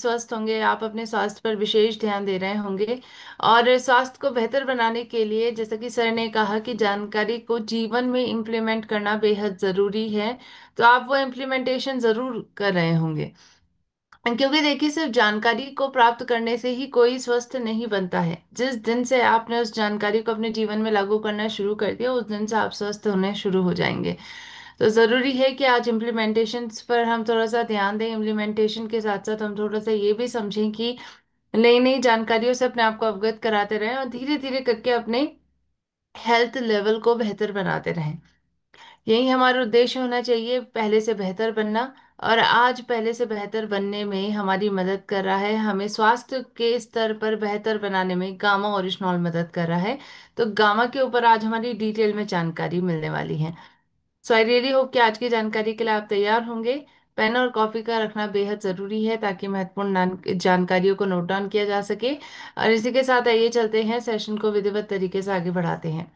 स्वस्थ होंगे, आप अपने स्वास्थ्य पर विशेष ध्यान दे रहे होंगे। और स्वास्थ्य को बेहतर बनाने के लिए, जैसा कि सर ने कहा कि जानकारी को जीवन में इम्प्लीमेंट करना बेहद जरूरी है, तो आप वो इम्प्लीमेंटेशन जरूर कर रहे होंगे। क्योंकि देखिए, सिर्फ जानकारी को प्राप्त करने से ही कोई स्वस्थ नहीं बनता है। जिस दिन से आपने उस जानकारी को अपने जीवन में लागू करना शुरू कर दिया, उस दिन से आप स्वस्थ होने शुरू हो जाएंगे। तो ज़रूरी है कि आज इम्प्लीमेंटेशन पर हम थोड़ा सा ध्यान दें। इम्प्लीमेंटेशन के साथ साथ हम थोड़ा सा ये भी समझें कि नई नई जानकारियों से अपने आप को अवगत कराते रहें और धीरे धीरे करके अपने हेल्थ लेवल को बेहतर बनाते रहें। यही हमारा उद्देश्य होना चाहिए, पहले से बेहतर बनना। और आज पहले से बेहतर बनने में हमारी मदद कर रहा है, हमें स्वास्थ्य के स्तर पर बेहतर बनाने में गामा ओरिजिनॉल मदद कर रहा है। तो गामा के ऊपर आज हमारी डिटेल में जानकारी मिलने वाली है। सो आई रियली होप कि आज की जानकारी के लिए आप तैयार होंगे। पेन और कॉपी का रखना बेहद जरूरी है ताकि महत्वपूर्ण जानकारियों को नोट डाउन किया जा सके। और इसी के साथ आइए चलते हैं, सेशन को विधिवत तरीके से आगे बढ़ाते हैं।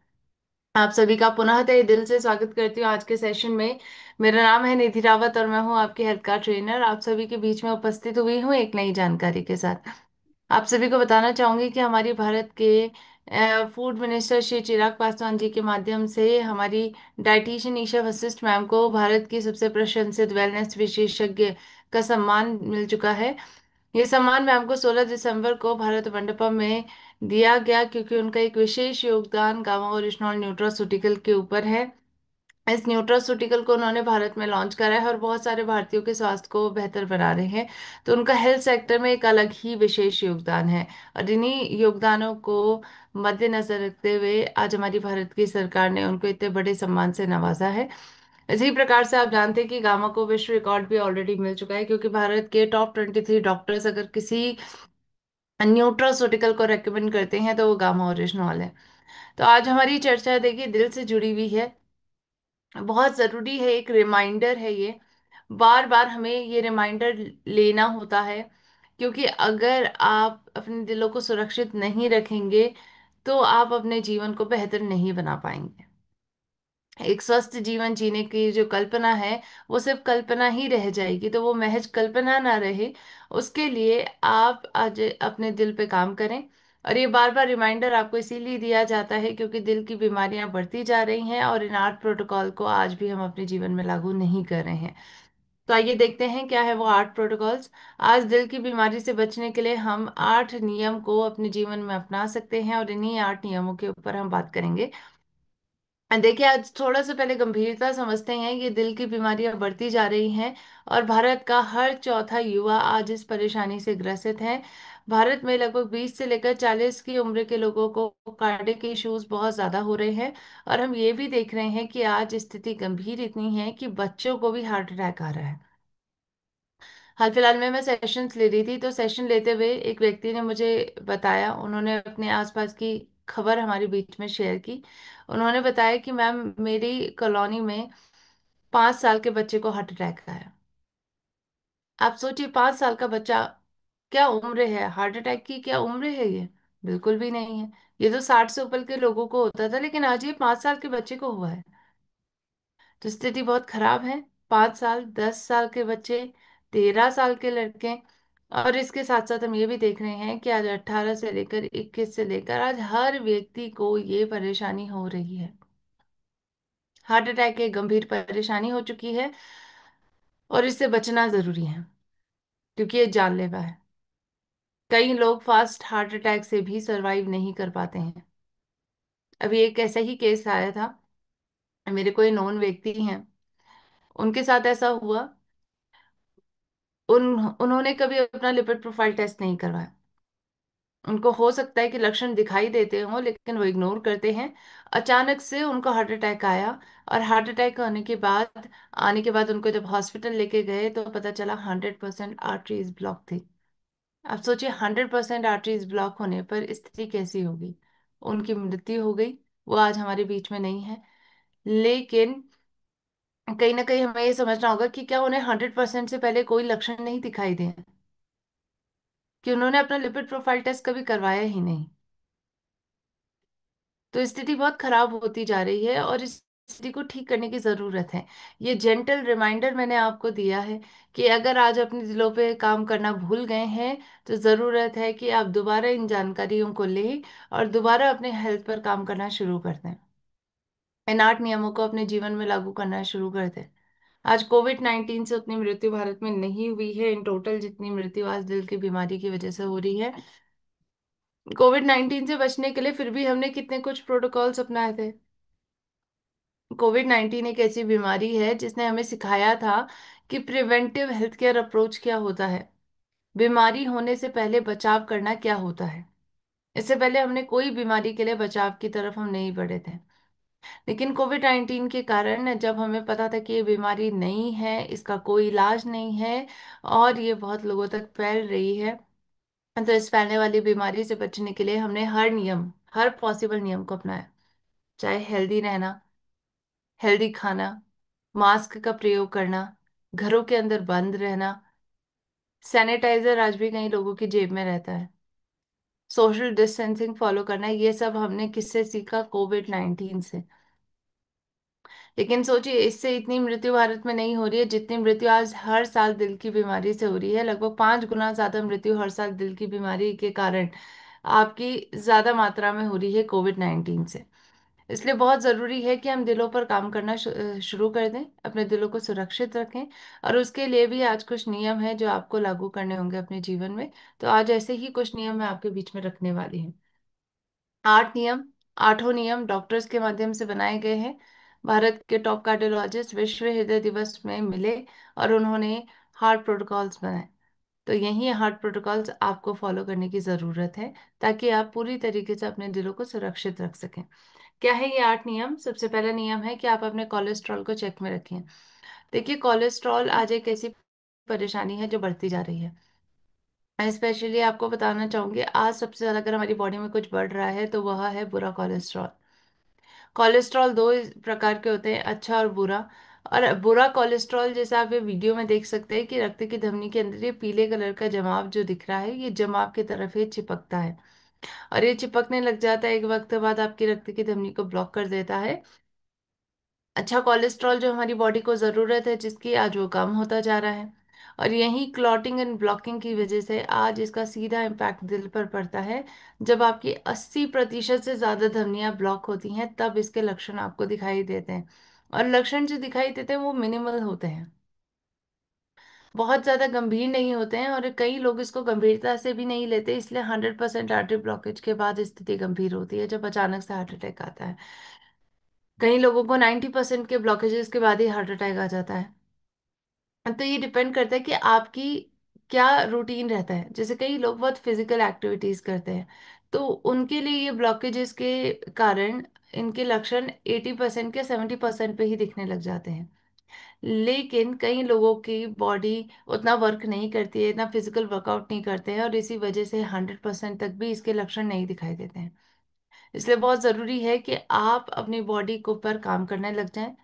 आप सभी का पुनः तहे दिल से स्वागत करती हूँ आज के सेशन में। मेरा नाम है निधि रावत और मैं हूँ आपकी हेल्थ का ट्रेनर। आप सभी के बीच में उपस्थित हुई हूँ एक नई जानकारी के साथ। आप सभी को बताना चाहूंगी कि हमारी भारत के फूड मिनिस्टर श्री चिराग पासवान जी के माध्यम से हमारी डाइटिशियन ईशा वशिष्ठ मैम को भारत की सबसे प्रशंसित वेलनेस विशेषज्ञ का सम्मान मिल चुका है। ये सम्मान मैम को 16 दिसंबर को भारत मंडपम में दिया गया, क्योंकि उनका एक विशेष योगदान गामा ओरिजिनल न्यूट्रास्यूटिकल के ऊपर है। इस न्यूट्रास्यूटिकल को उन्होंने भारत में लॉन्च करा है और बहुत सारे भारतीयों के स्वास्थ्य को बेहतर बना रहे हैं। तो उनका हेल्थ सेक्टर में एक अलग ही विशेष योगदान है। और इन्हीं योगदानों को मद्देनजर रखते हुए आज हमारी भारत की सरकार ने उनको इतने बड़े सम्मान से नवाजा है। इसी प्रकार से आप जानते हैं कि गामा को विश्व रिकॉर्ड भी ऑलरेडी मिल चुका है, क्योंकि भारत के टॉप 23 डॉक्टर्स अगर किसी न्यूट्रास्यूटिकल को रेकमेंड करते हैं तो वो गामा ओरिजिनॉल है। तो आज हमारी चर्चा देखिए दिल से जुड़ी हुई है, बहुत जरूरी है, एक रिमाइंडर है ये। बार बार हमें ये रिमाइंडर लेना होता है, क्योंकि अगर आप अपने दिलों को सुरक्षित नहीं रखेंगे तो आप अपने जीवन को बेहतर नहीं बना पाएंगे। एक स्वस्थ जीवन जीने की जो कल्पना है वो सिर्फ कल्पना ही रह जाएगी। तो वो महज कल्पना ना रहे, उसके लिए आप आज अपने दिल पे काम करें। और ये बार बार रिमाइंडर आपको इसीलिए दिया जाता है क्योंकि दिल की बीमारियां बढ़ती जा रही हैं और इन 8 प्रोटोकॉल को आज भी हम अपने जीवन में लागू नहीं कर रहे हैं। तो आइए देखते हैं क्या है वो 8 प्रोटोकॉल्स। आज दिल की बीमारी से बचने के लिए हम 8 नियम को अपने जीवन में अपना सकते हैं और इन्हीं 8 नियमों के ऊपर हम बात करेंगे। देखिए, आज थोड़ा सा पहले गंभीरता समझते हैं। ये दिल की बीमारियां बढ़ती जा रही हैं और भारत का हर चौथा युवा आज इस परेशानी से ग्रसित है। भारत में लगभग 20 से लेकर 40 की उम्र के लोगों को कार्डियक इश्यूज बहुत ज्यादा हो रहे हैं। और हम ये भी देख रहे हैं कि आज स्थिति गंभीर इतनी है कि बच्चों को भी हार्ट अटैक आ रहा है। हाल फिलहाल में मैं सेशंस ले रही थी, तो सेशन लेते हुए एक व्यक्ति ने मुझे बताया, उन्होंने अपने आसपास की खबर हमारे बीच में शेयर की। उन्होंने बताया कि मैम, मेरी कॉलोनी में 5 साल के बच्चे को हार्ट अटैक आया। आप सोचिए, 5 साल का बच्चा, क्या उम्र है? हार्ट अटैक की क्या उम्र है ये? बिल्कुल भी नहीं है। ये तो 60 से ऊपर के लोगों को होता था, लेकिन आज ये 5 साल के बच्चे को हुआ है। तो स्थिति बहुत खराब है। 5 साल, 10 साल के बच्चे, 13 साल के लड़के। और इसके साथ साथ हम ये भी देख रहे हैं कि आज 18 से लेकर 21 से लेकर आज हर व्यक्ति को ये परेशानी हो रही है। हार्ट अटैक एक गंभीर परेशानी हो चुकी है और इससे बचना जरूरी है, क्योंकि ये जानलेवा है। कई लोग फास्ट हार्ट अटैक से भी सरवाइव नहीं कर पाते हैं। अभी एक ऐसा ही केस आया था, मेरे कोई नोन व्यक्ति हैं, उनके साथ ऐसा हुआ। उन्होंने कभी अपना लिपिड प्रोफाइल टेस्ट नहीं करवाया। उनको हो सकता है कि लक्षण दिखाई देते हों, लेकिन वो इग्नोर करते हैं। अचानक से उनको हार्ट अटैक आया। और हार्ट अटैक आने के बाद उनको जब हॉस्पिटल लेके गए तो पता चला 100% आर्टरीज ब्लॉक थी। आप सोचिए, 100% आर्टरीज ब्लॉक होने पर स्थिति कैसी होगी। उनकी मृत्यु हो गई। वो आज हमारे बीच में नहीं है। लेकिन कहीं ना कहीं हमें ये समझना होगा कि क्या उन्हें 100% से पहले कोई लक्षण नहीं दिखाई दिए, कि उन्होंने अपना लिपिड प्रोफाइल टेस्ट कभी करवाया ही नहीं। तो स्थिति बहुत खराब होती जा रही है और इस स्थिति को ठीक करने की जरूरत है। ये जेंटल रिमाइंडर मैंने आपको दिया है कि अगर आज अपने दिलों पे काम करना भूल गए हैं, तो जरूरत है कि आप दोबारा इन जानकारियों को लें और दोबारा अपने हेल्थ पर काम करना शुरू कर दें। इन 8 नियमों को अपने जीवन में लागू करना शुरू कर दें। आज कोविड-19 से उतनी मृत्यु भारत में नहीं हुई है, इन टोटल जितनी मृत्यु आज दिल की बीमारी की वजह से हो रही है। कोविड-19 से बचने के लिए फिर भी हमने कितने कुछ प्रोटोकॉल्स अपनाए थे। कोविड-19 एक ऐसी बीमारी है जिसने हमें सिखाया था कि प्रिवेंटिव हेल्थ केयर अप्रोच क्या होता है, बीमारी होने से पहले बचाव करना क्या होता है। इससे पहले हमने कोई बीमारी के लिए बचाव की तरफ हम नहीं बढ़े थे। लेकिन कोविड-19 के कारण जब हमें पता था कि ये बीमारी नहीं है, इसका कोई इलाज नहीं है और ये बहुत लोगों तक फैल रही है, तो इस फैलने वाली बीमारी से बचने के लिए हमने हर नियम, हर पॉसिबल नियम को अपनाया। चाहे हेल्दी रहना, हेल्दी खाना, मास्क का प्रयोग करना, घरों के अंदर बंद रहना, सैनिटाइजर आज भी कई लोगों की जेब में रहता है, सोशल डिस्टेंसिंग फॉलो करना, ये सब हमने किससे सीखा? कोविड-19 से। लेकिन सोचिए, इससे इतनी मृत्यु भारत में नहीं हो रही है जितनी मृत्यु आज हर साल दिल की बीमारी से हो रही है। लगभग 5 गुना ज्यादा मृत्यु हर साल दिल की बीमारी के कारण आपकी ज्यादा मात्रा में हो रही है कोविड-19 से। इसलिए बहुत ज़रूरी है कि हम दिलों पर काम करना शुरू कर दें, अपने दिलों को सुरक्षित रखें। और उसके लिए भी आज कुछ नियम हैं जो आपको लागू करने होंगे अपने जीवन में। तो आज ऐसे ही कुछ नियम मैं आपके बीच में रखने वाली हूँ। 8 नियम, 8 नियम डॉक्टर्स के माध्यम से बनाए गए हैं। भारत के टॉप कार्डियोलॉजिस्ट विश्व हृदय दिवस में मिले और उन्होंने हार्ट प्रोटोकॉल्स बनाए। तो यही हार्ट प्रोटोकॉल्स आपको फॉलो करने की ज़रूरत है, ताकि आप पूरी तरीके से अपने दिलों को सुरक्षित रख सकें। क्या है ये 8 नियम? सबसे पहला नियम है कि आप अपने कोलेस्ट्रॉल को चेक में रखें। देखिए, कोलेस्ट्रॉल आज एक ऐसी परेशानी है जो बढ़ती जा रही है। मैं स्पेशली आपको बताना चाहूंगी, आज सबसे ज्यादा अगर हमारी बॉडी में कुछ बढ़ रहा है तो वह है बुरा कोलेस्ट्रॉल। कोलेस्ट्रॉल दो प्रकार के होते हैं, अच्छा और बुरा। और बुरा कोलेस्ट्रॉल, जैसे आप ये वीडियो में देख सकते हैं कि रक्त की धमनी के अंदर ये पीले कलर का जमाव जो दिख रहा है, ये जमाव की तरफ ये चिपकता है और ये चिपकने लग जाता है, एक वक्त बाद आपकी रक्त की धमनी को ब्लॉक कर देता है। अच्छा कोलेस्ट्रॉल जो हमारी बॉडी को ज़रूरत है जिसकी, आज वो कम होता जा रहा है। और यही क्लॉटिंग एंड ब्लॉकिंग की वजह से आज इसका सीधा इम्पैक्ट दिल पर पड़ता है। जब आपकी 80% से ज़्यादा धमनियां ब्लॉक होती हैं तब इसके लक्षण आपको दिखाई देते हैं। और लक्षण जो दिखाई देते हैं वो मिनिमल होते हैं, बहुत ज़्यादा गंभीर नहीं होते हैं, और कई लोग इसको गंभीरता से भी नहीं लेते, इसलिए 100% आर्टरी ब्लॉकेज के बाद स्थिति गंभीर होती है जब अचानक से हार्ट अटैक आता है। कई लोगों को 90% के ब्लॉकेजेस के बाद ही हार्ट अटैक आ जाता है। तो ये डिपेंड करता है कि आपकी क्या रूटीन रहता है। जैसे कई लोग बहुत फिजिकल एक्टिविटीज करते हैं, तो उनके लिए ये ब्लॉकेजेस के कारण इनके लक्षण 80% के 70% पे ही दिखने लग जाते हैं। लेकिन कई लोगों की बॉडी उतना वर्क नहीं करती है, इतना फिजिकल वर्कआउट नहीं करते हैं, और इसी वजह से 100% तक भी इसके लक्षण नहीं दिखाई देते हैं। इसलिए बहुत ज़रूरी है कि आप अपनी बॉडी के ऊपर काम करने लग जाएं।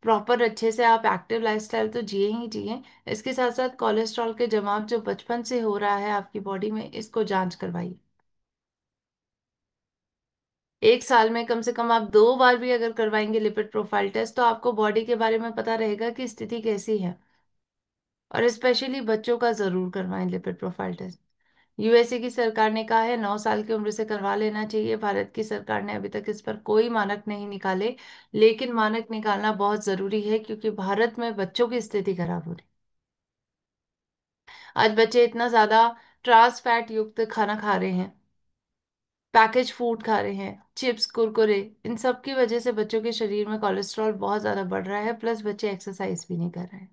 प्रॉपर अच्छे से आप एक्टिव लाइफस्टाइल तो जिए ही जिए, इसके साथ साथ कोलेस्ट्रॉल के जमाव जो बचपन से हो रहा है आपकी बॉडी में, इसको जांच करवाइए। एक साल में कम से कम आप 2 बार भी अगर करवाएंगे लिपिड प्रोफाइल टेस्ट, तो आपको बॉडी के बारे में पता रहेगा कि स्थिति कैसी है। और स्पेशली बच्चों का जरूर करवाएं लिपिड प्रोफाइल टेस्ट। यूएसए की सरकार ने कहा है 9 साल की उम्र से करवा लेना चाहिए। भारत की सरकार ने अभी तक इस पर कोई मानक नहीं निकाले, लेकिन मानक निकालना बहुत जरूरी है क्योंकि भारत में बच्चों की स्थिति खराब हो रही। आज बच्चे इतना ज्यादा ट्रांस फैट युक्त खाना खा रहे हैं, पैकेज फूड खा रहे हैं, चिप्स कुरकुरे, इन सब की वजह से बच्चों के शरीर में कोलेस्ट्रॉल बहुत ज्यादा बढ़ रहा है, प्लस बच्चे एक्सरसाइज भी नहीं कर रहे हैं।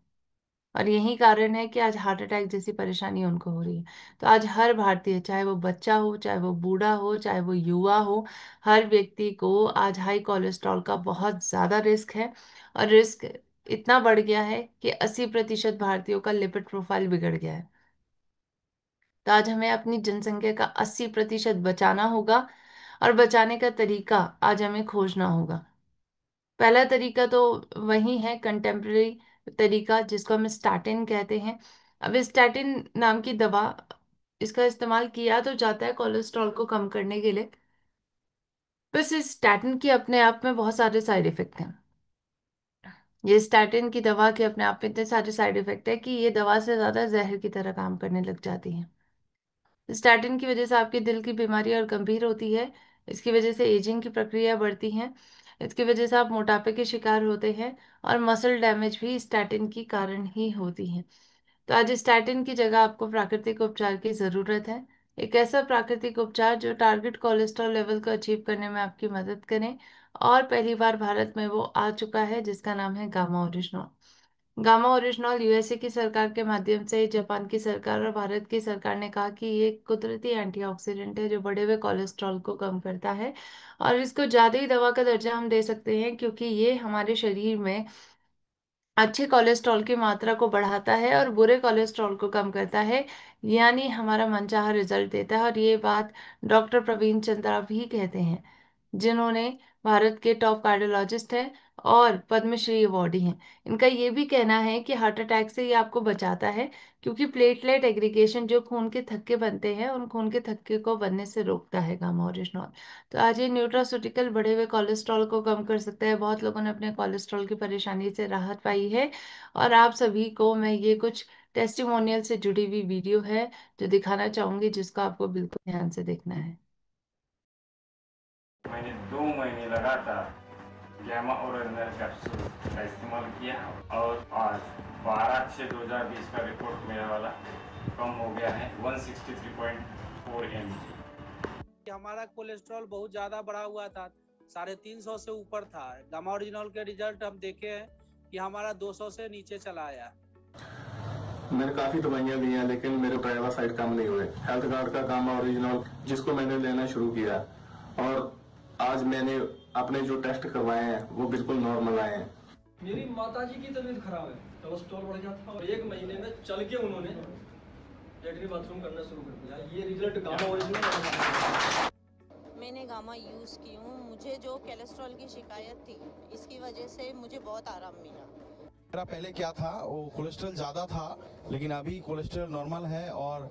और यही कारण है कि आज हार्ट अटैक जैसी परेशानी उनको हो रही है। तो आज हर भारतीय, चाहे वो बच्चा हो, चाहे वो बूढ़ा हो, चाहे वो युवा हो, हर व्यक्ति को आज हाई कोलेस्ट्रॉल का बहुत ज्यादा रिस्क है। और रिस्क इतना बढ़ गया है कि 80% भारतीयों का लिपिड प्रोफाइल बिगड़ गया है। तो आज हमें अपनी जनसंख्या का 80% बचाना होगा, और बचाने का तरीका आज हमें खोजना होगा। पहला तरीका तो वही है, कंटेम्प्रेरी तरीका, जिसको हम स्टैटिन कहते हैं। अब स्टैटिन नाम की दवा, इसका इस्तेमाल किया तो जाता है कोलेस्ट्रॉल को कम करने के लिए, बस इस स्टैटिन के अपने आप में बहुत सारे साइड इफेक्ट हैं। ये स्टैटिन की दवा के अपने आप में इतने सारे साइड इफेक्ट है कि ये दवा से ज्यादा जहर की तरह काम करने लग जाती है। स्टैटिन की वजह से आपके दिल की बीमारी और गंभीर होती है। इसकी वजह से एजिंग की प्रक्रिया बढ़ती है। इसकी वजह से आप मोटापे के शिकार होते हैं। और मसल डैमेज भी स्टैटिन की कारण ही होती है। तो आज स्टैटिन की जगह आपको प्राकृतिक उपचार की जरूरत है। एक ऐसा प्राकृतिक उपचार जो टारगेट कोलेस्ट्रॉल लेवल को अचीव करने में आपकी मदद करें। और पहली बार भारत में वो आ चुका है जिसका नाम है gamma oryzanol. Gamma oryzanol USA की सरकार के माध्यम से जापान की सरकार और भारत की सरकार ने कहा कि ये एक कुदरती एंटीऑक्सीडेंट है जो बढ़े हुए कोलेस्ट्रॉल को कम करता है। और इसको ज्यादा ही दवा का दर्जा हम दे सकते हैं क्योंकि ये हमारे शरीर में अच्छे कोलेस्ट्रॉल की मात्रा को बढ़ाता है और बुरे कोलेस्ट्रॉल को कम करता है। यानी हमारा मनचाहा रिजल्ट देता है। और ये बात डॉक्टर प्रवीण चंद्रा भी कहते हैं, जिन्होंने भारत के टॉप कार्डियोलॉजिस्ट हैं और पद्मश्री अवार्डी हैं। इनका ये भी कहना है कि हार्ट अटैक से ये आपको बचाता है क्योंकि प्लेटलेट एग्रीगेशन जो खून के थक्के बनते हैं उन खून के थक्के को बनने से रोकता है गामा ओरिजिनॉल। तो आज ये न्यूट्रास्यूटिकल बढ़े हुए कोलेस्ट्रॉल को कम कर सकता है। बहुत लोगों ने अपने कोलेस्ट्रॉल की परेशानी से राहत पाई है। और आप सभी को मैं ये कुछ टेस्टिमोनियल से जुड़ी हुई वीडियो है जो दिखाना चाहूंगी, जिसको आपको बिल्कुल ध्यान से देखना है। मैंने 2 महीने लगातार गैमा ओरिजिनल कैप्सूल का इस्तेमाल किया और आज 12/6/2020 का रिपोर्ट मेरा वाला कम हो गया है 163.4 mg। हमारा कोलेस्ट्रॉल बहुत ज्यादा बढ़ा हुआ था, 350 से ऊपर था। गामा ओरिजिनल के रिजल्ट हम देखे हैं कि हमारा 200 से नीचे चला आया। मैंने काफी दवाइयां ली हैं लेकिन मेरे ड्राइवर साइड काम नहीं हुए। हेल्थ कार्ड का गामा ओरिजिनल जिसको मैंने लेना शुरू किया और आज मैंने अपने जो टेस्ट करवाए हैं वो बिल्कुल नॉर्मल आए हैं। मेरी माताजी की तबीयत खराब है, कोलेस्ट्रॉल बढ़ गया था और 1 महीने में चल के उन्होंने लेटरिन बाथरूम करना शुरू कर दिया। ये रिजल्ट गामा ओरिजिनल। मैंने गामा यूज़ की हूँ। मुझे जो कोलेस्ट्रॉल की शिकायत थी इसकी वजह से मुझे बहुत आराम मिला। मेरा पहले क्या था, वो कोलेस्ट्रॉल ज़्यादा था लेकिन अभी कोलेस्ट्रॉल नॉर्मल है और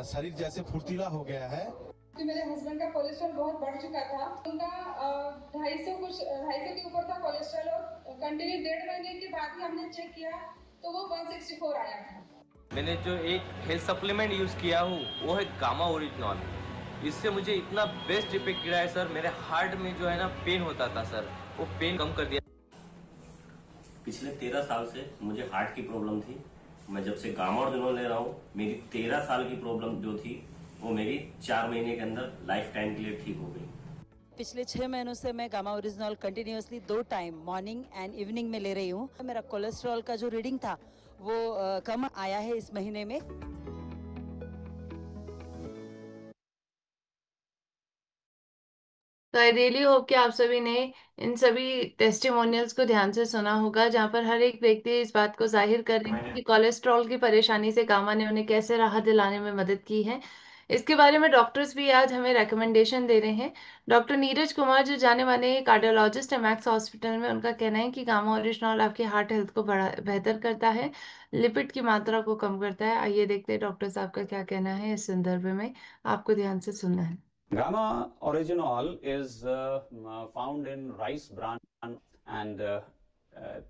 शरीर जैसे फुर्तीला हो गया है। कि मेरे हस्बैंड का कोलेस्ट्रॉल बहुत बढ़ चुका था। उनका 250 के ऊपर था कोलेस्ट्रॉल और कंटिन्यू 1.5 महीने के बाद ही हमने चेक किया तो वो 164 आया था। मैंने जो एक हेल्थ सप्लीमेंट यूज़ किया हूँ वो है गामा ओरिजिनॉल। इससे मुझे इतना बेस्ट इफेक्ट गिरा है सर। मेरे हार्ट में जो है ना पेन होता था सर, वो पेन कम कर दिया। पिछले 13 साल से मुझे हार्ट की प्रॉब्लम थी। मैं जब से गामा ओरिजिनल ले रहा हूँ मेरी 13 साल की प्रॉब्लम जो थी वो मेरी 4 महीने के अंदर लाइफ टाइम के लिए ठीक हो गई। पिछले 6 महीनों से मैं gamma original continuously 2 time morning and evening में ले रही हूँ। मेरा कोलेस्ट्रॉल का जो रीडिंग था वो कम आया है इस महीने में। तो आई रियली होप कि आप सभी ने इन सभी टेस्टिमोनियल्स को ध्यान से सुना होगा, जहां पर हर एक व्यक्ति इस बात को जाहिर कर रहे हैं कि कोलेस्ट्रॉल की परेशानी से गामा ने उन्हें कैसे राहत दिलाने में मदद की है। इसके बारे में डॉक्टर्स भी आज हमें रेकमेंडेशन दे रहे हैं। डॉक्टर नीरज कुमार जो जाने माने कार्डियोलॉजिस्ट है मैक्स हॉस्पिटल में, उनका कहना है कि गामा ओरिजिनॉल आपकी हार्ट हेल्थ को बड़ा बेहतर करता है, लिपिड की मात्रा को कम करता है। आइए देखते हैं डॉक्टर साहब का क्या कहना है इस संदर्भ में। आपको ध्यान से सुनना है। Gamma Originol is found in rice bran and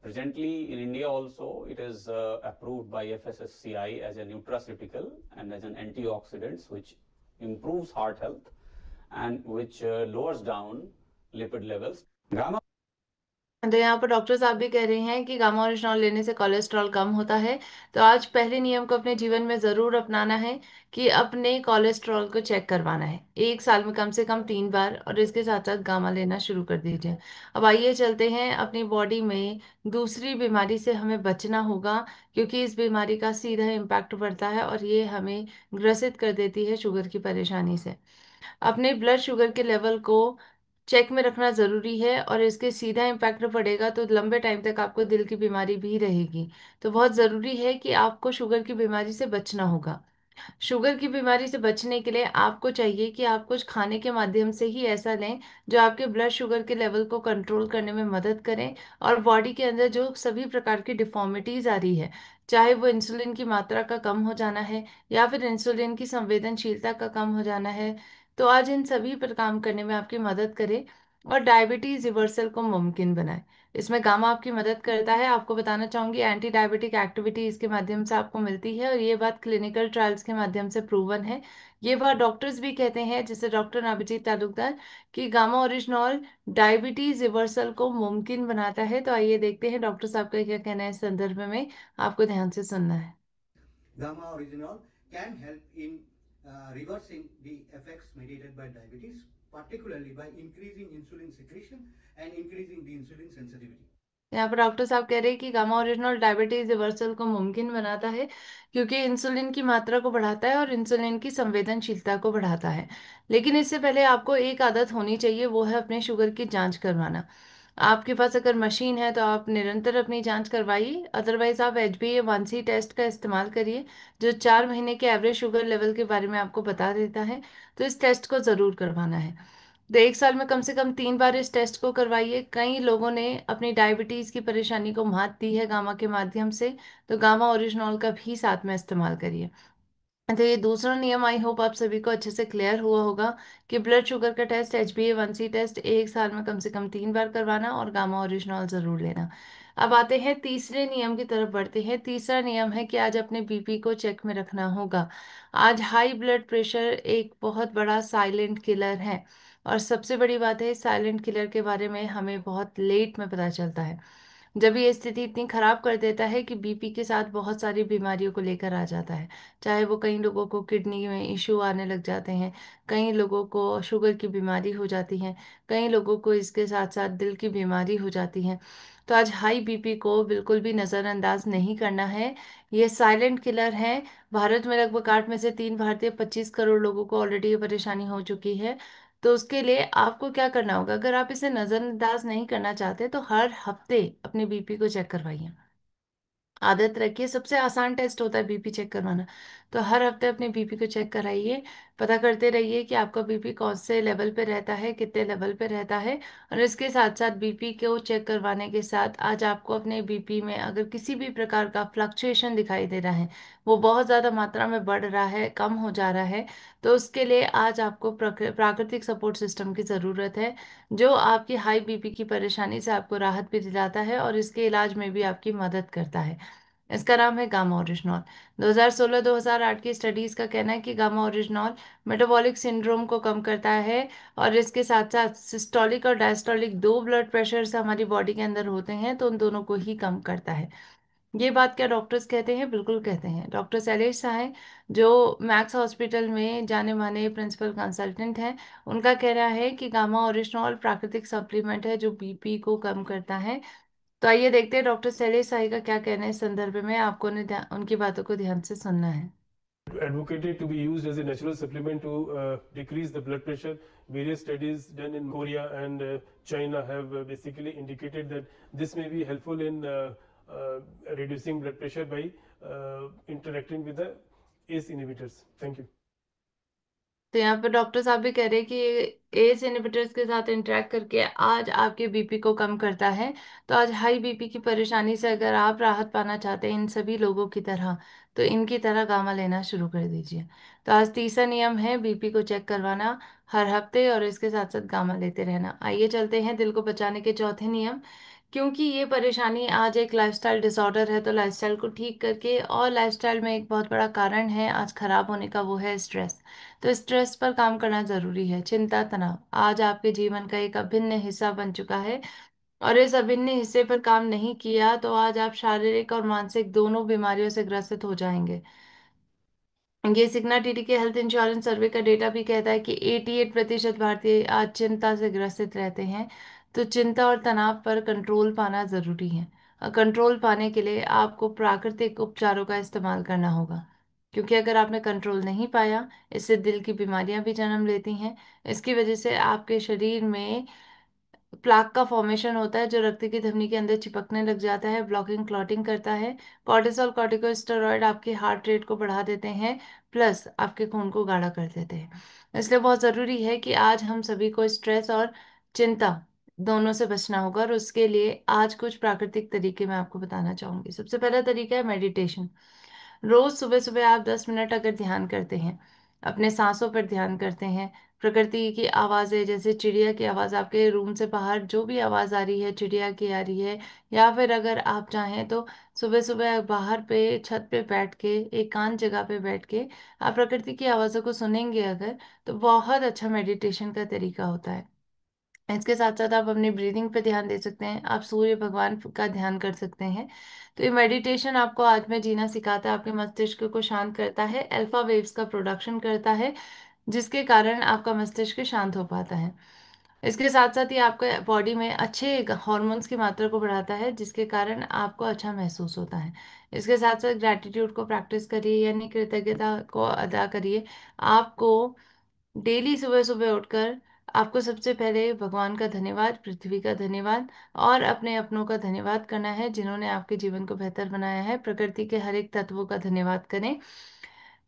presently in India also it is approved by FSSCI as a nutraceutical and as an antioxidant which improves heart health and which lowers down lipid levels. Gamma तो यहाँ पर doctor साहब भी कह रहे हैं कि gamma oryzanol लेने से कोलेस्ट्रॉल कम होता है। तो आज पहले नियम को अपने जीवन में जरूर अपनाना है कि अपने कोलेस्ट्रॉल को चेक करवाना है 1 साल में कम से कम 3 बार, और इसके साथ साथ गामा लेना शुरू कर दीजिए। अब आइए चलते हैं अपनी बॉडी में दूसरी बीमारी से हमें बचना होगा, क्योंकि इस बीमारी का सीधा इम्पैक्ट पड़ता है और ये हमें ग्रसित कर देती है शुगर की परेशानी से। अपने ब्लड शुगर के लेवल को चेक में रखना जरूरी है, और इसके सीधा इम्पैक्ट पड़ेगा तो लंबे टाइम तक आपको दिल की बीमारी भी रहेगी। तो बहुत जरूरी है कि आपको शुगर की बीमारी से बचना होगा। शुगर की बीमारी से बचने के लिए आपको चाहिए कि आप कुछ खाने के माध्यम से ही ऐसा लें जो आपके ब्लड शुगर के लेवल को कंट्रोल करने में मदद करें। और बॉडी के अंदर जो सभी प्रकार की डिफॉर्मिटीज आ रही है, चाहे वो इंसुलिन की मात्रा का कम हो जाना है या फिर इंसुलिन की संवेदनशीलता का कम हो जाना है, तो आज इन सभी पर काम करने में आपकी मदद करें। और डायबिटीज रिवर्सल को मुमकिन बनाए। इसमें गामा आपकी मदद करता है। आपको बताना चाहूंगी एंटी डायबिटिक एक्टिविटी इसके माध्यम से आपको मिलती है, और ये बात क्लिनिकल ट्रायल्स के माध्यम से प्रूवन है। ये बात डॉक्टर्स भी कहते हैं, जैसे डॉक्टर अभिजीत तालुकदार, कि गामा ओरिजिनॉल डायबिटीज रिवर्सल को मुमकिन बनाता है। तो आइए देखते हैं डॉक्टर साहब का क्या कहना है इस संदर्भ में। आपको ध्यान से सुनना है। Gamma originol can help in reversing the effects mediated by diabetes, particularly by increasing insulin secretion and increasing the insulin sensitivity. यहाँ पर डॉक्टर साहब कह रहे हैं कि गामा ओरिजिनल डायबिटीज रिवर्सल को मुमकिन बनाता है, क्योंकि इंसुलिन की मात्रा को बढ़ाता है और इंसुलिन की संवेदनशीलता को बढ़ाता है। लेकिन इससे पहले आपको एक आदत होनी चाहिए, वो है अपने शुगर की जांच करवाना। आपके पास अगर मशीन है तो आप निरंतर अपनी जांच करवाइए, अदरवाइज आप HbA1c टेस्ट का इस्तेमाल करिए, जो 4 महीने के एवरेज शुगर लेवल के बारे में आपको बता देता है। तो इस टेस्ट को जरूर करवाना है। तो 1 साल में कम से कम 3 बार इस टेस्ट को करवाइए। कई लोगों ने अपनी डायबिटीज की परेशानी को मात दी है गामा के माध्यम से, तो गामा ओरिजिनॉल का भी साथ में इस्तेमाल करिए। तो ये दूसरा नियम आई होप आप सभी को अच्छे से क्लियर हुआ होगा कि ब्लड शुगर का टेस्ट, HbA1c टेस्ट 1 साल में कम से कम 3 बार करवाना और गामा ओरिजिनॉल जरूर लेना। अब आते हैं तीसरे नियम की तरफ बढ़ते हैं। तीसरा नियम है कि आज अपने बीपी को चेक में रखना होगा। आज हाई ब्लड प्रेशर एक बहुत बड़ा साइलेंट किलर है, और सबसे बड़ी बात है साइलेंट किलर के बारे में हमें बहुत लेट में पता चलता है, जब ये स्थिति इतनी खराब कर देता है कि बीपी के साथ बहुत सारी बीमारियों को लेकर आ जाता है। चाहे वो कई लोगों को किडनी में इश्यू आने लग जाते हैं, कई लोगों को शुगर की बीमारी हो जाती है, कई लोगों को इसके साथ साथ दिल की बीमारी हो जाती है। तो आज हाई बीपी को बिल्कुल भी नज़रअंदाज नहीं करना है। ये साइलेंट किलर है। भारत में लगभग 8 में से 3 भारतीय 25 करोड़ लोगों को ऑलरेडी ये परेशानी हो चुकी है। तो उसके लिए आपको क्या करना होगा, अगर आप इसे नजरअंदाज नहीं करना चाहते तो हर हफ्ते अपने बीपी को चेक करवाइए। आदत रखिए, सबसे आसान टेस्ट होता है बीपी चेक करवाना। तो हर हफ्ते अपने बीपी को चेक कराइए। पता करते रहिए कि आपका बीपी कौन से लेवल पे रहता है, कितने लेवल पे रहता है। और इसके साथ साथ बीपी को चेक करवाने के साथ आज आपको अपने बीपी में अगर किसी भी प्रकार का फ्लक्चुएशन दिखाई दे रहा है, वो बहुत ज़्यादा मात्रा में बढ़ रहा है, कम हो जा रहा है, तो उसके लिए आज आपको प्राकृतिक सपोर्ट सिस्टम की ज़रूरत है, जो आपकी हाई बीपी की परेशानी से आपको राहत भी दिलाता है और इसके इलाज में भी आपकी मदद करता है। इसका नाम है गामा ओरिजिनॉल। 2016-2008 की स्टडीज का कहना है कि गामा ओरिजिनॉल मेटाबॉलिक सिंड्रोम को कम करता है, और इसके साथ साथ सिस्टोलिक और डायस्टोलिक दो ब्लड प्रेशर से हमारी बॉडी के अंदर होते हैं, तो उन दोनों को ही कम करता है। ये बात क्या डॉक्टर्स कहते हैं? बिल्कुल कहते हैं। डॉक्टर शैलेश साहे, जो मैक्स हॉस्पिटल में जाने माने प्रिंसिपल कंसल्टेंट हैं, उनका कहना है कि गामा ओरिजिनॉल प्राकृतिक सप्लीमेंट है जो बीपी को कम करता है। तो आइए देखते हैं डॉक्टर शैलेश साही का क्या कहना है इस संदर्भ में। आपको उनकी बातों को ध्यान से सुनना है। Advocated to be used as a natural supplement to decrease the blood pressure. Various studies done in Korea and China have basically indicated that this may be helpful in reducing blood pressure by interacting with the ACE inhibitors. Thank you. तो यहाँ पे doctor साहब भी कह रहे हैं कि S inhibitors के साथ इंटरेक्ट करके आज आपके बीपी को कम करता है। तो आज हाई बीपी की परेशानी से अगर आप राहत पाना चाहते हैं इन सभी लोगों की तरह, तो इनकी तरह गामा लेना शुरू कर दीजिए। तो आज तीसरा नियम है बीपी को चेक करवाना हर हफ्ते, और इसके साथ साथ गामा लेते रहना। आइए चलते हैं दिल को बचाने के चौथे नियम। क्योंकि ये परेशानी आज एक लाइफस्टाइल डिसऑर्डर है, तो लाइफस्टाइल को ठीक करके, और लाइफस्टाइल में एक बहुत बड़ा कारण है आज खराब होने का, वो है स्ट्रेस। तो स्ट्रेस पर काम करना जरूरी है। चिंता तनाव आज आपके जीवन का एक अभिन्न हिस्सा बन चुका है, और इस अभिन्न हिस्से पर काम नहीं किया तो आज आप शारीरिक और मानसिक दोनों बीमारियों से ग्रसित हो जाएंगे। ये सिग्ना टीटी के हेल्थ इंश्योरेंस सर्वे का डेटा भी कहता है कि 88% भारतीय आज चिंता से ग्रसित रहते हैं। तो चिंता और तनाव पर कंट्रोल पाना जरूरी है। और कंट्रोल पाने के लिए आपको प्राकृतिक उपचारों का इस्तेमाल करना होगा, क्योंकि अगर आपने कंट्रोल नहीं पाया, इससे दिल की बीमारियां भी जन्म लेती हैं। इसकी वजह से आपके शरीर में प्लाक का फॉर्मेशन होता है, जो रक्त की धमनी के अंदर चिपकने लग जाता है, ब्लॉकिंग क्लॉटिंग करता है। कॉर्टिसोल कॉर्टिकोस्टेरॉइड आपके हार्ट रेट को बढ़ा देते हैं, प्लस आपके खून को गाढ़ा कर देते हैं। इसलिए बहुत ज़रूरी है कि आज हम सभी को स्ट्रेस और चिंता दोनों से बचना होगा, और उसके लिए आज कुछ प्राकृतिक तरीके मैं आपको बताना चाहूंगी। सबसे पहला तरीका है मेडिटेशन। रोज सुबह सुबह आप 10 मिनट अगर ध्यान करते हैं, अपने सांसों पर ध्यान करते हैं, प्रकृति की आवाज़ें, जैसे चिड़िया की आवाज़, आपके रूम से बाहर जो भी आवाज़ आ रही है चिड़िया की आ रही है, या फिर अगर आप चाहें तो सुबह सुबह बाहर पे छत पे बैठ के, एकांत जगह पे बैठ के आप प्रकृति की आवाज़ों को सुनेंगे अगर, तो बहुत अच्छा मेडिटेशन का तरीका होता है। इसके साथ साथ आप अपनी ब्रीदिंग पे ध्यान दे सकते हैं, आप सूर्य भगवान का ध्यान कर सकते हैं। तो ये मेडिटेशन आपको आज में जीना सिखाता है, आपके मस्तिष्क को शांत करता है, अल्फा वेव्स का प्रोडक्शन करता है, जिसके कारण आपका मस्तिष्क शांत हो पाता है। इसके साथ साथ ये आपके बॉडी में अच्छे हॉर्मोन्स की मात्रा को बढ़ाता है, जिसके कारण आपको अच्छा महसूस होता है। इसके साथ साथ ग्रैटिट्यूड को प्रैक्टिस करिए, यानी कृतज्ञता को अदा करिए। आपको डेली सुबह सुबह उठकर आपको सबसे पहले भगवान का धन्यवाद, पृथ्वी का धन्यवाद और अपने अपनों का धन्यवाद करना है, जिन्होंने आपके जीवन को बेहतर बनाया है। प्रकृति के हर एक तत्वों का धन्यवाद करें,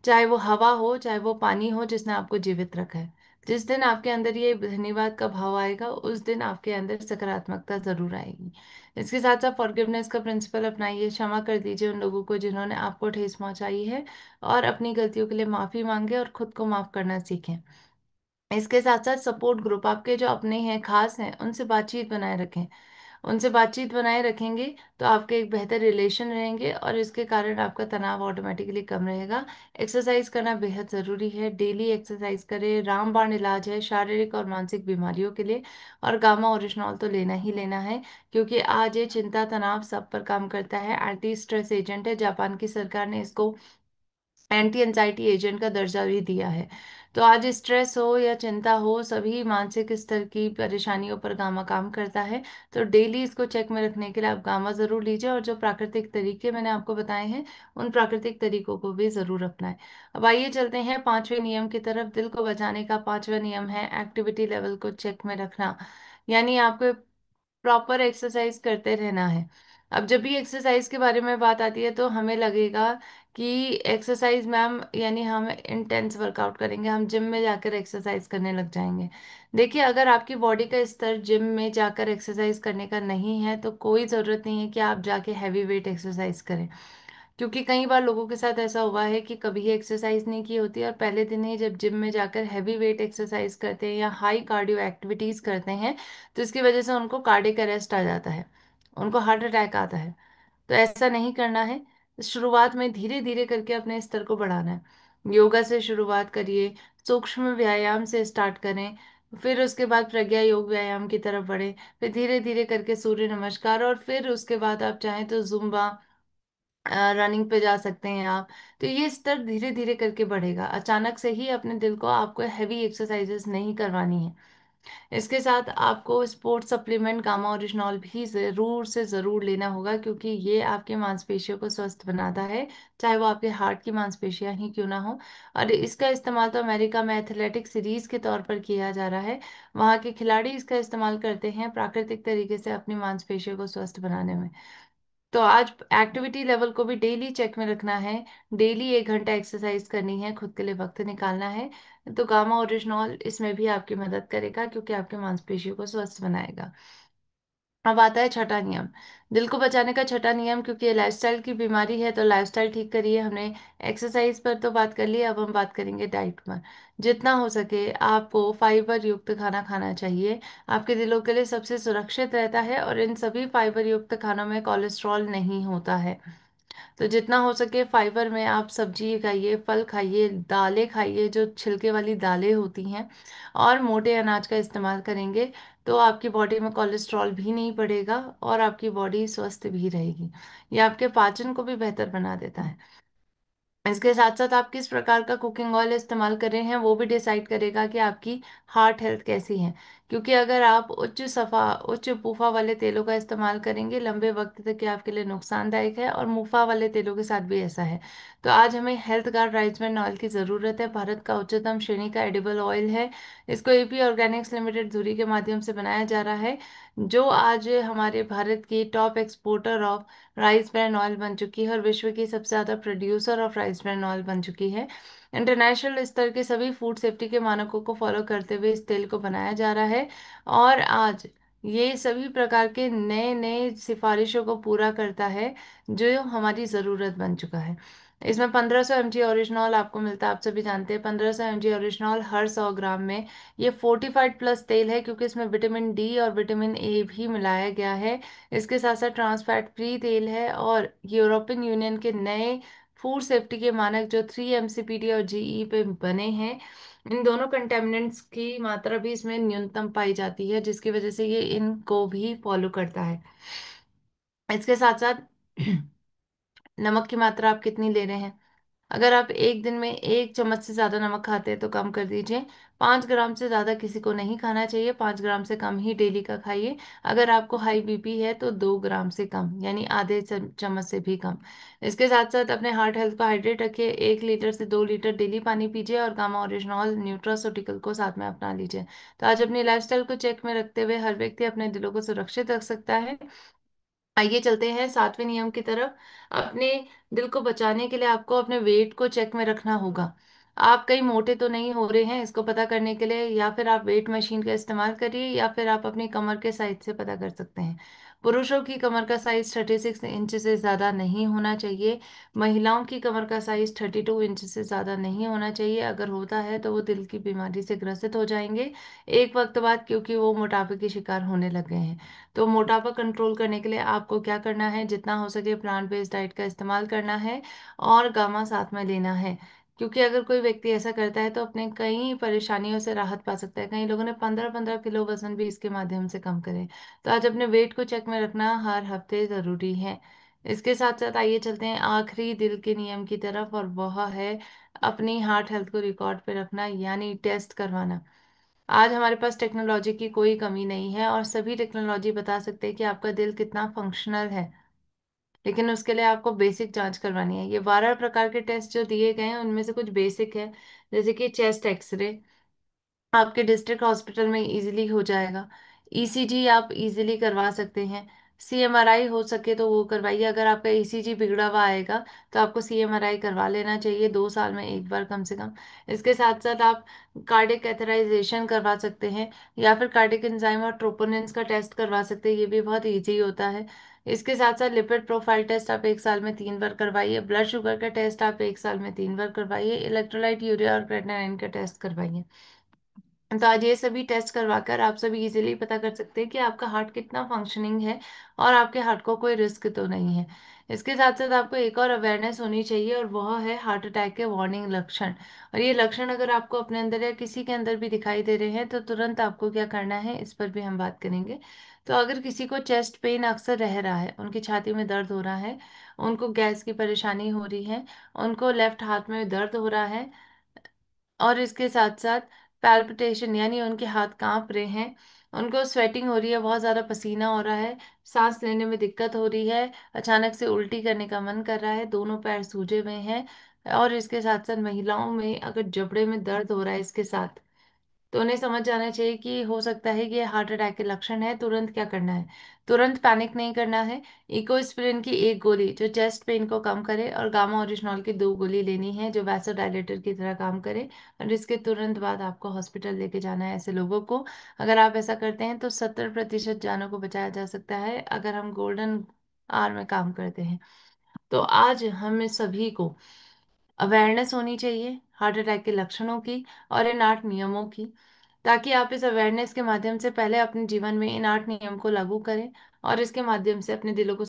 चाहे वो हवा हो, चाहे वो पानी हो, जिसने आपको जीवित रखा है। जिस दिन आपके अंदर ये धन्यवाद का भाव आएगा, उस दिन आपके अंदर सकारात्मकता जरूर आएगी। इसके साथ साथ फॉरगिवनेस का प्रिंसिपल अपनाइए, क्षमा कर दीजिए उन लोगों को जिन्होंने आपको ठेस पहुंचाई है, और अपनी गलतियों के लिए माफी मांगे और खुद को माफ करना सीखें। इसके साथ साथ सपोर्ट ग्रुप, आपके जो अपने हैं, खास हैं, उनसे बातचीत बनाए रखें। उनसे बातचीत बनाए रखेंगे तो आपके एक बेहतर रिलेशन रहेंगे, और इसके कारण आपका तनाव ऑटोमेटिकली कम रहेगा। एक्सरसाइज करना बेहद ज़रूरी है, डेली एक्सरसाइज करें, रामबाण इलाज है शारीरिक और मानसिक बीमारियों के लिए। और गामा ओरिजिनॉल तो लेना ही लेना है, क्योंकि आज ये चिंता तनाव सब पर काम करता है, एंटी स्ट्रेस एजेंट है। जापान की सरकार ने इसको एंटी एंजाइटी एजेंट का दर्जा भी दिया है। तो आज स्ट्रेस हो या चिंता हो, सभी मानसिक स्तर की परेशानियों पर गामा काम करता है। तो डेली इसको चेक में रखने के लिए आप गामा जरूर लीजिए, और जो प्राकृतिक तरीके मैंने आपको बताए हैं, उन प्राकृतिक तरीकों को भी जरूर अपनाएं। अब आइए चलते हैं पांचवें नियम की तरफ। दिल को बचाने का पांचवा नियम है एक्टिविटी लेवल को चेक में रखना, यानी आपको प्रॉपर एक्सरसाइज करते रहना है। अब जब भी एक्सरसाइज के बारे में बात आती है तो हमें लगेगा कि एक्सरसाइज मैम, यानी हम इंटेंस वर्कआउट करेंगे, हम जिम में जाकर एक्सरसाइज करने लग जाएंगे। देखिए, अगर आपकी बॉडी का स्तर जिम में जाकर एक्सरसाइज करने का नहीं है, तो कोई ज़रूरत नहीं है कि आप जाके हैवी वेट एक्सरसाइज करें। क्योंकि कई बार लोगों के साथ ऐसा हुआ है कि कभी एक्सरसाइज नहीं की होती, और पहले दिन ही जब जिम में जाकर हैवी वेट एक्सरसाइज करते हैं या हाई कार्डियो एक्टिविटीज करते हैं, तो इसकी वजह से उनको कार्डियक अरेस्ट आ जाता है, उनको हार्ट अटैक आता है। तो ऐसा नहीं करना है। शुरुआत में धीरे धीरे करके अपने स्तर को बढ़ाना है। योगा से शुरुआत करिए, सूक्ष्म व्यायाम से स्टार्ट करें, फिर उसके बाद प्रज्ञा योग व्यायाम की तरफ बढ़े, फिर धीरे धीरे करके सूर्य नमस्कार, और फिर उसके बाद आप चाहें तो जुम्बा, रनिंग पे जा सकते हैं आप। तो ये स्तर धीरे धीरे करके बढ़ेगा, अचानक से ही अपने दिल को आपको हैवी एक्सरसाइजेस नहीं करवानी है। इसके साथ आपको स्पोर्ट्स सप्लीमेंट गामा ओरिजिनॉल भी जरूर से जरूर लेना होगा, क्योंकि ये आपकी मांसपेशियों को स्वस्थ बनाता है, चाहे वो आपके हार्ट की मांसपेशियां ही क्यों ना हो। और इसका इस्तेमाल तो अमेरिका में एथलेटिक सीरीज के तौर पर किया जा रहा है, वहाँ के खिलाड़ी इसका इस्तेमाल करते हैं प्राकृतिक तरीके से अपनी मांसपेशियों को स्वस्थ बनाने में। तो आज एक्टिविटी लेवल को भी डेली चेक में रखना है, डेली 1 घंटा एक्सरसाइज करनी है, खुद के लिए वक्त निकालना है। तो गामा ओरिजिनॉल इसमें भी आपकी मदद करेगा, क्योंकि आपके मांसपेशियों को स्वस्थ बनाएगा। अब आता है छठा नियम, दिल को बचाने का छठा नियम। क्योंकि ये लाइफस्टाइल की बीमारी है, तो लाइफस्टाइल ठीक करिए। हमने एक्सरसाइज पर तो बात कर ली, अब हम बात करेंगे डाइट पर। जितना हो सके आपको फाइबर युक्त खाना खाना चाहिए, आपके दिलों के लिए सबसे सुरक्षित रहता है, और इन सभी फाइबर युक्त खानों में कोलेस्ट्रॉल नहीं होता है। तो जितना हो सके फाइबर में आप सब्जी खाइए, फल खाइए, दालें खाइए, जो छिलके वाली दालें होती हैं, और मोटे अनाज का इस्तेमाल करेंगे तो आपकी बॉडी में कोलेस्ट्रॉल भी नहीं बढ़ेगा, और आपकी बॉडी स्वस्थ भी रहेगी। ये आपके पाचन को भी बेहतर बना देता है। इसके साथ साथ आप किस प्रकार का कुकिंग ऑयल इस्तेमाल कर रहे हैं, वो भी डिसाइड करेगा कि आपकी हार्ट हेल्थ कैसी है। क्योंकि अगर आप उच्च पूफा वाले तेलों का इस्तेमाल करेंगे, लंबे वक्त तक ये आपके लिए नुकसानदायक है, और मुफा वाले तेलों के साथ भी ऐसा है। तो आज हमें health guard rice bran oil की ज़रूरत है, भारत का उच्चतम श्रेणी का एडिबल ऑयल है। इसको एपी ऑर्गेनिक्स लिमिटेड धुरी के माध्यम से बनाया जा रहा है, जो आज हमारे भारत की top exporter of rice bran oil बन चुकी है, और विश्व की सबसे ज्यादा producer of rice bran oil बन चुकी है। इंटरनेशनल स्तर के सभी फूड सेफ्टी के मानकों को फॉलो करते हुए इस तेल को बनाया जा रहा है, और आज ये सभी प्रकार के नए नए सिफारिशों को पूरा करता है, जो हमारी ज़रूरत बन चुका है। इसमें 1500 mg ओरिजिनॉल आपको मिलता है, आप सभी जानते हैं 1500 mg ओरिजिनॉल हर 100 ग्राम में। ये फोर्टिफाइड प्लस तेल है क्योंकि इसमें विटामिन डी और विटामिन ए भी मिलाया गया है। इसके साथ साथ ट्रांस फैट फ्री तेल है और यूरोपियन यूनियन के नए फूड सेफ्टी के मानक जो 3 MCPD और जीई पे बने हैं, इन दोनों कंटेमिनेंट्स की मात्रा भी इसमें न्यूनतम पाई जाती है, जिसकी वजह से ये इनको भी फॉलो करता है। इसके साथ साथ नमक की मात्रा आप कितनी ले रहे हैं? अगर आप एक दिन में 1 चम्मच से ज्यादा नमक खाते हैं तो कम कर दीजिए। 5 ग्राम से ज्यादा किसी को नहीं खाना चाहिए, 5 ग्राम से कम ही डेली का खाइए। अगर आपको हाई बीपी है तो 2 ग्राम से कम, यानी आधे चम्मच से भी कम। इसके साथ साथ अपने हार्ट हेल्थ को हाइड्रेट रखिए, 1 लीटर से 2 लीटर डेली पानी पीजिए और गामा ओरिजिनॉल न्यूट्रास्यूटिकल को साथ में अपना लीजिए। तो आज अपनी लाइफस्टाइल को चेक में रखते हुए हर व्यक्ति अपने दिलों को सुरक्षित रख सकता है। आइए चलते हैं 7वें नियम की तरफ। अपने दिल को बचाने के लिए आपको अपने वेट को चेक में रखना होगा। आप कहीं मोटे तो नहीं हो रहे हैं, इसको पता करने के लिए या फिर आप वेट मशीन का इस्तेमाल करिए या फिर आप अपनी कमर के साइज से पता कर सकते हैं। पुरुषों की कमर का साइज 36 इंच से ज्यादा नहीं होना चाहिए। महिलाओं की कमर का साइज 32 इंच से ज्यादा नहीं होना चाहिए। अगर होता है तो वो दिल की बीमारी से ग्रसित हो जाएंगे एक वक्त बाद, क्योंकि वो मोटापे के शिकार होने लग गए हैं। तो मोटापा कंट्रोल करने के लिए आपको क्या करना है? जितना हो सके प्लांट बेस्ड डाइट का इस्तेमाल करना है और गामा साथ में लेना है, क्योंकि अगर कोई व्यक्ति ऐसा करता है तो अपने कई परेशानियों से राहत पा सकता है। कई लोगों ने 15-15 किलो वजन भी इसके माध्यम से कम करे। तो आज अपने वेट को चेक में रखना हर हफ्ते जरूरी है। इसके साथ साथ आइए चलते हैं आखिरी दिल के नियम की तरफ, और वह है अपनी हार्ट हेल्थ को रिकॉर्ड पे रखना, यानी टेस्ट करवाना। आज हमारे पास टेक्नोलॉजी की कोई कमी नहीं है और सभी टेक्नोलॉजी बता सकते हैं कि आपका दिल कितना फंक्शनल है, लेकिन उसके लिए आपको बेसिक जांच करवानी है। ये 12 प्रकार के टेस्ट जो दिए गए हैं उनमें से कुछ बेसिक है, जैसे कि चेस्ट एक्सरे आपके डिस्ट्रिक्ट हॉस्पिटल में इजीली हो जाएगा। ईसीजी आप इजीली करवा सकते हैं। सीएमआरआई हो सके तो वो करवाइए। अगर आपका ईसीजी बिगड़ा हुआ आएगा तो आपको सीएमआरआई करवा लेना चाहिए 2 साल में एक बार कम से कम। इसके साथ साथ आप कार्डियक कैथेटराइजेशन करवा सकते हैं या फिर कार्डियक एंजाइम और ट्रोपोनिन्स का टेस्ट करवा सकते हैं, ये भी बहुत ईजी होता है। इसके साथ साथ लिपिड प्रोफाइल टेस्ट आप एक साल में 3 बार करवाइए। ब्लड शुगर का टेस्ट आप एक साल में 3 बार करवाइए। इलेक्ट्रोलाइट यूरिया और क्रेटिनिन का टेस्ट करवाइए। तो आज ये सभी टेस्ट करवाकर आप सभी इजीली पता कर सकते हैं कि आपका हार्ट कितना फंक्शनिंग है और आपके हार्ट को कोई रिस्क तो नहीं है। इसके साथ साथ आपको एक और अवेयरनेस होनी चाहिए, और वह है हार्ट अटैक के वार्निंग लक्षण। और ये लक्षण अगर आपको अपने अंदर या किसी के अंदर भी दिखाई दे रहे हैं तो तुरंत आपको क्या करना है, इस पर भी हम बात करेंगे। तो अगर किसी को चेस्ट पेन अक्सर रह रहा है, उनकी छाती में दर्द हो रहा है, उनको गैस की परेशानी हो रही है, उनको लेफ्ट हाथ में दर्द हो रहा है, और इसके साथ साथ पैल्पिटेशन यानी उनके हाथ कांप रहे हैं, उनको स्वेटिंग हो रही है, बहुत ज्यादा पसीना हो रहा है, सांस लेने में दिक्कत हो रही है, अचानक से उल्टी करने का मन कर रहा है, दोनों पैर सूजे हुए हैं, और इसके साथ साथ महिलाओं में अगर जबड़े में दर्द हो रहा है इसके साथ, तो उन्हें समझ जाना चाहिए कि हो सकता है कि ये हार्ट अटैक के लक्षण है। तुरंत क्या करना है? तुरंत पैनिक नहीं करना है। इकोस्प्रिन की एक गोली जो चेस्ट पेन को कम करे और गामा ओरिजिनॉल की 2 गोली लेनी है जो वैसोडायलेटर की तरह काम करे, और इसके तुरंत बाद आपको हॉस्पिटल लेके जाना है ऐसे लोगों को। अगर आप ऐसा करते हैं तो 70% जानों को बचाया जा सकता है, अगर हम गोल्डन आवर में काम करते हैं। तो आज हमें सभी को अवेयरनेस होनी चाहिए हार्ट अटैक के लक्षणों की और इन 8 नियमों की, ताकि आप इस अवेयरनेस के माध्यम से पहले अपने जीवन में इन 8 नियम को लागू करें और इसके माध्यम से अपने दिलों को